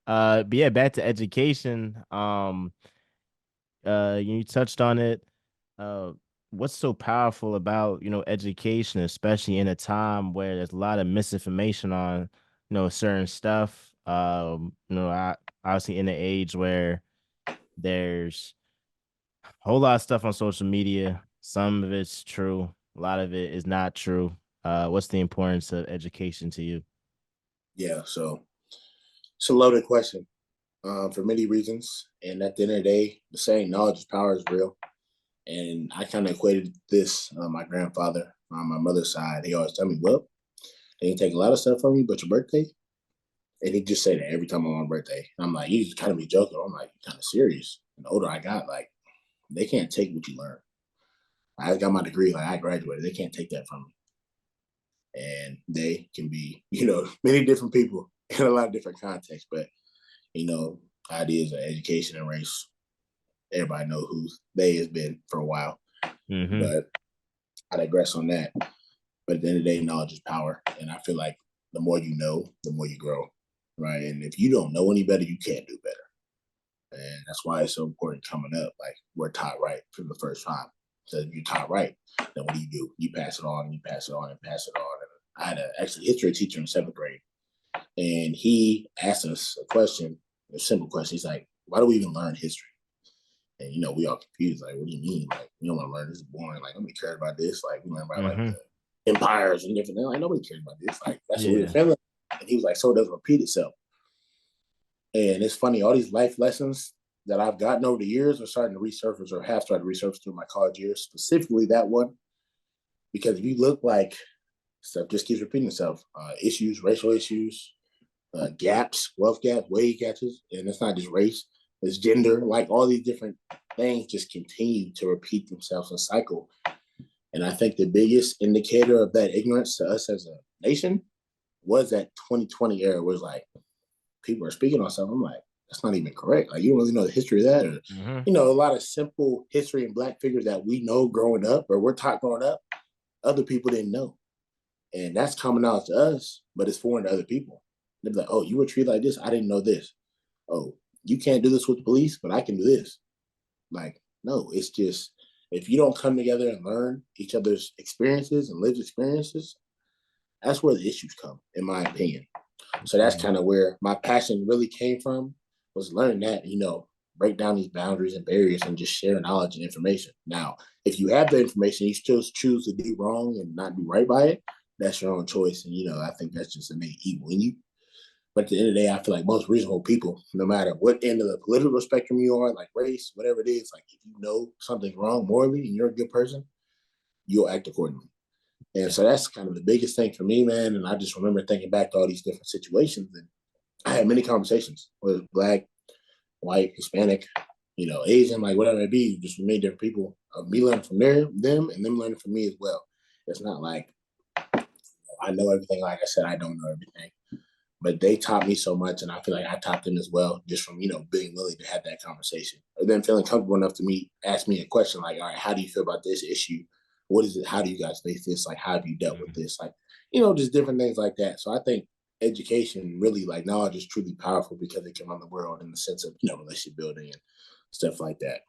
But yeah, back to education. You touched on it. Uh, what's so powerful about, education, especially in a time where there's a lot of misinformation on, certain stuff. I obviously in an age where there's a whole lot of stuff on social media. Some of it's true, a lot of it is not true. What's the importance of education to you? Yeah, so it's a loaded question for many reasons. And at the end of the day, the saying knowledge is power is real. And I kind of equated this, my grandfather on my mother's side, he always tell me, well, they can take a lot of stuff from you, but your birthday, and he just say that every time on my birthday. And I'm like, you just kind of be joking. I'm like, kind of serious. And the older I got, like, they can't take what you learn. I got my degree, like I graduated. They can't take that from me. And they can be, many different people in a lot of different contexts. But, you know, ideas of education and race, everybody know who they has been for a while. Hmm. But I digress on that. But at the end of the day, knowledge is power. And I feel like the more you know, the more you grow. Right. And if you don't know any better, you can't do better. And that's why it's so important coming up. Like we're taught right from the first time. So if you're taught right, then what do? You pass it on and you pass it on and pass it on. And I had a actually history teacher in seventh grade, and he asked us a question, a simple question. He's like, "Why do we even learn history?" And we all confused. Like, what do you mean? Like, you don't want to learn this is boring. Like, nobody cares about this. Like, we learn about like Hmm. the empires and different things. Like, nobody cares about this. Like, that's what we were Yeah. feeling. And he was like, so it doesn't repeat itself. And it's funny, all these life lessons that I've gotten over the years are starting to resurface or have started to resurface through my college years, specifically that one. Because if you look like stuff just keeps repeating itself, issues, racial issues, gaps, wealth gaps, wage gaps, and it's not just race, it's gender, like all these different things just continue to repeat themselves and cycle. And I think the biggest indicator of that ignorance to us as a nation was that 2020 era was like people are speaking on something. I'm like, that's not even correct. Like, you don't really know the history of that. Or, Hmm. a lot of simple history and Black figures that we know growing up or we're taught growing up, other people didn't know. And that's common knowledge to us, but it's foreign to other people. They're like, oh, you were treated like this. I didn't know this. Oh, you can't do this with the police, but I can do this. Like, no, it's just if you don't come together and learn each other's experiences and lived experiences, that's where the issues come, in my opinion. So that's Yeah. kind of where my passion really came from was learning that, break down these boundaries and barriers and just share knowledge and information. Now, if you have the information, you still choose to do wrong and not do right by it, that's your own choice. And, I think that's just innate evil in you. But at the end of the day, I feel like most reasonable people, no matter what end of the political spectrum you are, like race, whatever it is, like if you know something's wrong morally and you're a good person, you'll act accordingly. And Yeah. so that's kind of the biggest thing for me, man. And I just remember thinking back to all these different situations. And I had many conversations with Black, white, Hispanic, Asian, like whatever it be, just many different people of me learning from them and them learning from me as well. It's not like I know everything. Like I said, I don't know everything, but they taught me so much, and I feel like I taught them as well, just from being willing to have that conversation, or then feeling comfortable enough to ask me a question like, all right, how do you feel about this issue? What is it? How do you guys face this? Like, how have you dealt with Mhm. this? Like, just different things like that. So I think education really, like, knowledge is truly powerful because it can run the world in the sense of relationship building and stuff like that.